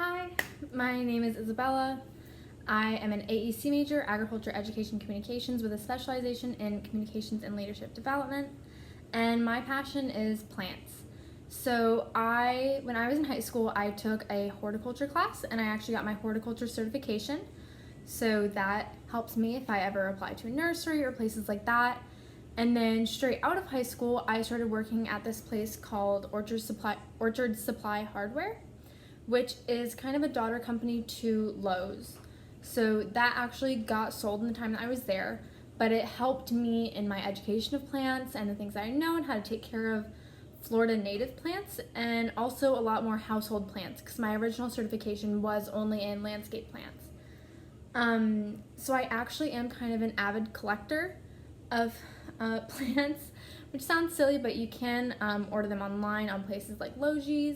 Hi, my name is Isabella. I am an AEC major, Agriculture, Education, Communications, with a specialization in Communications and Leadership Development, and my passion is plants. So when I was in high school, I took a horticulture class, and I actually got my horticulture certification. So that helps me if I ever apply to a nursery or places like that. And then straight out of high school, I started working at this place called Orchard Supply Hardware, which is kind of a daughter company to Lowe's. So that actually got sold in the time that I was there, but it helped me in my education of plants and the things that I know and how to take care of Florida native plants, and also a lot more household plants because my original certification was only in landscape plants. So I actually am kind of an avid collector of plants, which sounds silly, but you can order them online on places like Lowe's.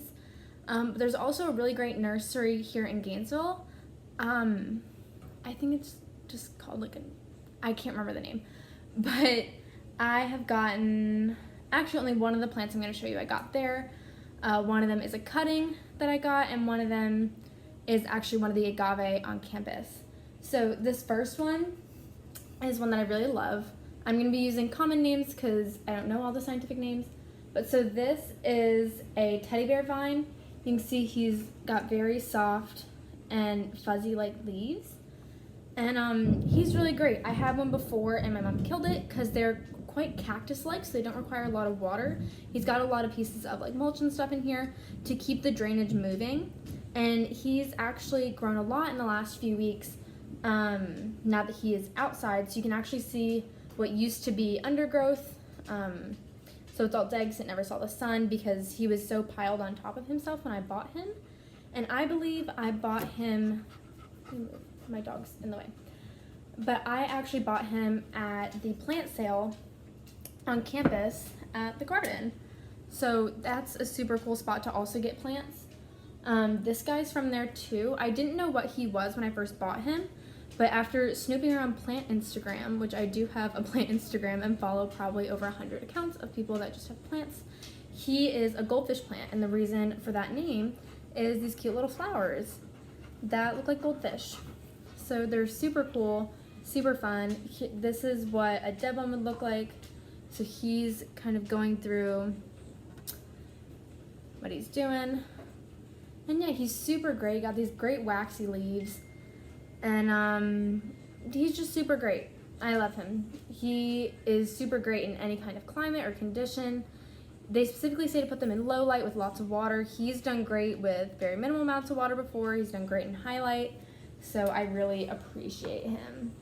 But there's also a really great nursery here in Gainesville. I think it's just called I can't remember the name, but I have gotten, actually only one of the plants I'm going to show you I got there. One of them is a cutting that I got, and one of them is actually one of the agave on campus. So this first one is one that I really love. I'm going to be using common names because I don't know all the scientific names. But so this is a teddy bear vine. You can see he's got very soft and fuzzy like leaves. And he's really great. I had one before and my mom killed it because they're quite cactus-like, so they don't require a lot of water. He's got a lot of pieces of like mulch and stuff in here to keep the drainage moving. And he's actually grown a lot in the last few weeks now that he is outside. So you can actually see what used to be undergrowth. So it's all dead because it never saw the sun because he was so piled on top of himself when I bought him. And I believe I bought him, my dog's in the way, but I actually bought him at the plant sale on campus at the garden. So that's a super cool spot to also get plants. This guy's from there too. I didn't know what he was when I first bought him, but after snooping around plant Instagram, which I do have a plant Instagram and follow probably over 100 accounts of people that just have plants, he is a goldfish plant. And the reason for that name is these cute little flowers that look like goldfish. So they're super cool, super fun. This is what a dead one would look like. So he's kind of going through what he's doing. And yeah, he's super great. Got these great waxy leaves. And he's just super great. I love him. He is super great in any kind of climate or condition. They specifically say to put them in low light with lots of water. He's done great with very minimal amounts of water before. He's done great in highlight. So I really appreciate him.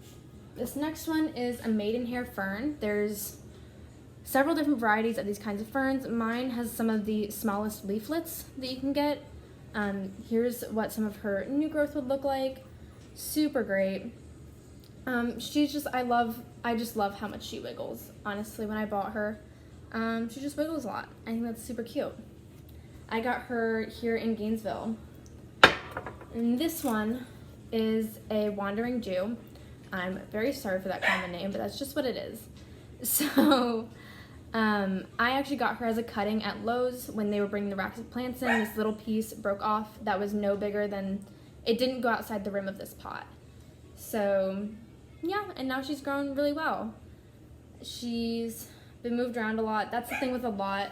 This next one is a maidenhair fern. There's several different varieties of these kinds of ferns. Mine has some of the smallest leaflets that you can get. Here's what some of her new growth would look like. Super great. She's just, I just love how much she wiggles. Honestly, when I bought her, she just wiggles a lot. I think that's super cute. I got her here in Gainesville. And this one is a wandering Jew. I'm very sorry for that common name, but that's just what it is. So I actually got her as a cutting at Lowe's when they were bringing the racks of plants in. This little piece broke off that was no bigger than, it didn't go outside the rim of this pot. So yeah, and now she's grown really well. She's been moved around a lot. That's the thing with a lot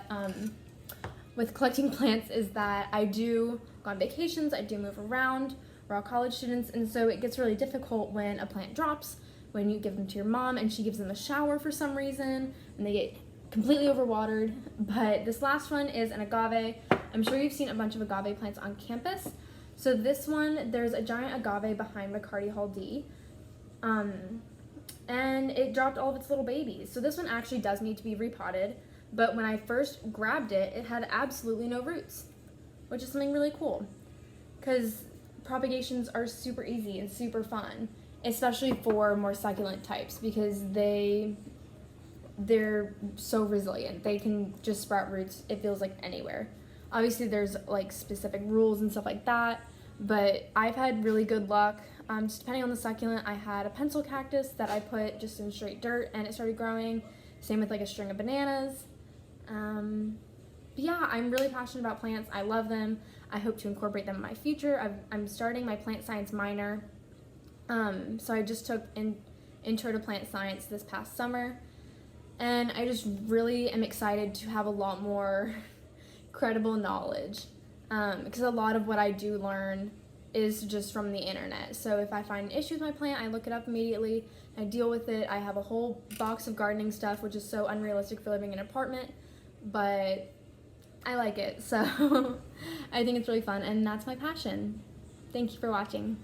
with collecting plants, is that I do go on vacations, I do move around. We're all college students, and so it gets really difficult when a plant drops, when you give them to your mom and she gives them a shower for some reason and they get completely overwatered. But this last one is an agave. I'm sure you've seen a bunch of agave plants on campus. So this one, there's a giant agave behind McCarty Hall D, and it dropped all of its little babies. So this one actually does need to be repotted, but when I first grabbed it, it had absolutely no roots, which is something really cool, because propagations are super easy and super fun, especially for more succulent types, because they're so resilient. They can just sprout roots, it feels like, anywhere. Obviously, there's like specific rules and stuff like that, but I've had really good luck. Just depending on the succulent, I had a pencil cactus that I put just in straight dirt and it started growing. Same with like a string of bananas. But yeah, I'm really passionate about plants. I love them. I hope to incorporate them in my future. I'm starting my plant science minor. So I just took intro to plant science this past summer. And I just really am excited to have a lot more credible knowledge. Because a lot of what I do learn is just from the internet. So if I find an issue with my plant, I look it up immediately. I deal with it. I have a whole box of gardening stuff, which is so unrealistic for living in an apartment. But I like it, so I think it's really fun, and that's my passion. Thank you for watching.